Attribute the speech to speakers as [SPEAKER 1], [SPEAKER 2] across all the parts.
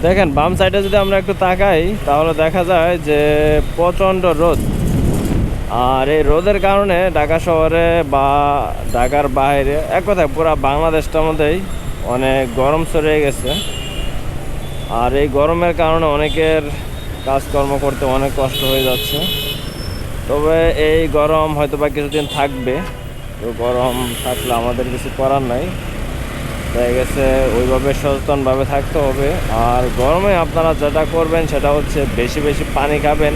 [SPEAKER 1] দেখেন বাম সাইডে যদি আমরা একটু তাকাই তাহলে দেখা যায় যে প্রচণ্ড রোদ। আর এই রোদের কারণে ঢাকা শহরে বা ঢাকার বাইরে এক কথায় পুরো বাংলাদেশটার মধ্যেই অনেক গরম ছড়িয়ে গেছে। আর এই গরমের কারণে অনেকের কাজকর্ম করতে অনেক কষ্ট হয়ে যাচ্ছে। তবে এই গরম হয়তো বা কিছুদিন থাকবে। তো গরম থাকলে আমাদের কিছু করার নাই, দেখা গেছে ওইভাবে সচেতনভাবে থাকতে হবে। আর গরমে আপনারা যেটা করবেন সেটা হচ্ছে বেশি বেশি পানি খাবেন,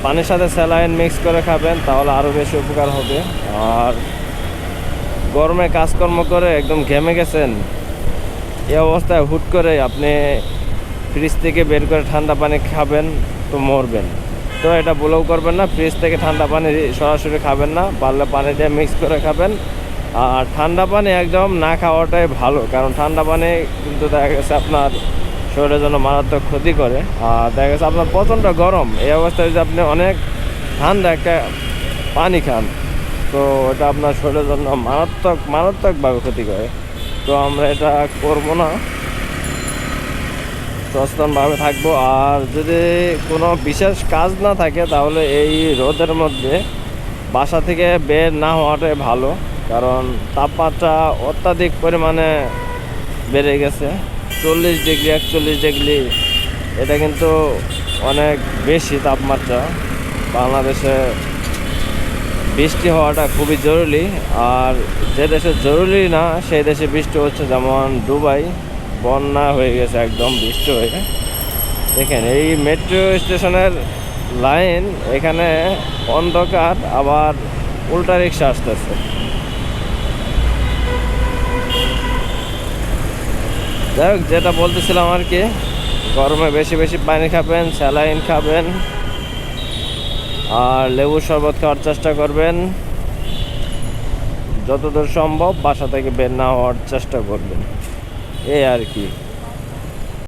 [SPEAKER 1] পানির সাথে স্যালাইন মিক্স করে খাবেন, তাহলে আরও বেশি উপকার হবে। আর গরমে কাজকর্ম করে একদম ঘেমে গেছেন, এই অবস্থায় হুট করে আপনি ফ্রিজ থেকে বের করে ঠান্ডা পানি খাবেন তো মরবেন। তো এটা ভুলেও করবেন না, ফ্রিজ থেকে ঠান্ডা পানি সরাসরি খাবেন না, পারলে পানি দিয়ে মিক্স করে খাবেন। আর ঠান্ডা পানি একদম না খাওয়াটাই ভালো, কারণ ঠান্ডা পানি কিন্তু দেখা গেছে আপনার শরীরের জন্য মারাত্মক ক্ষতি করে। আর দেখা গেছে আপনার প্রচণ্ড গরম, এই অবস্থায় যদি আপনি অনেক ঠান্ডা একটা পানি খান তো এটা আপনার শরীরের জন্য মারাত্মকভাবে ক্ষতি করে। তো আমরা এটা করব না, সচেতনভাবে থাকবো। আর যদি কোনো বিশেষ কাজ না থাকে তাহলে এই রোদের মধ্যে বাসা থেকে বের না হওয়াটাই ভালো, কারণ তাপমাত্রা অত্যাধিক পরিমাণে বেড়ে গেছে। 40 ডিগ্রি 41 ডিগ্রি, এটা কিন্তু অনেক বেশি তাপমাত্রা। বাংলাদেশে বৃষ্টি হওয়াটা খুবই জরুরি। আর যে দেশে জরুরি না সেই দেশে বৃষ্টি হচ্ছে, যেমন দুবাই বন্যা হয়ে গেছে একদম বৃষ্টি হয়ে। দেখেন এই মেট্রো স্টেশনের লাইন, এখানে অন্ধকার, আবার উল্টা রিক্সা আসতেছে। যাই হোক, যেটা বলতেছিলাম আর কি, গরমে বেশি বেশি পানি খাবেন, স্যালাইন খাবেন, আর লেবু শরবত খাওয়ার চেষ্টা করবেন। যতদূর সম্ভব বাসা থেকে বের না হওয়ার চেষ্টা করবেন, এই আর কি।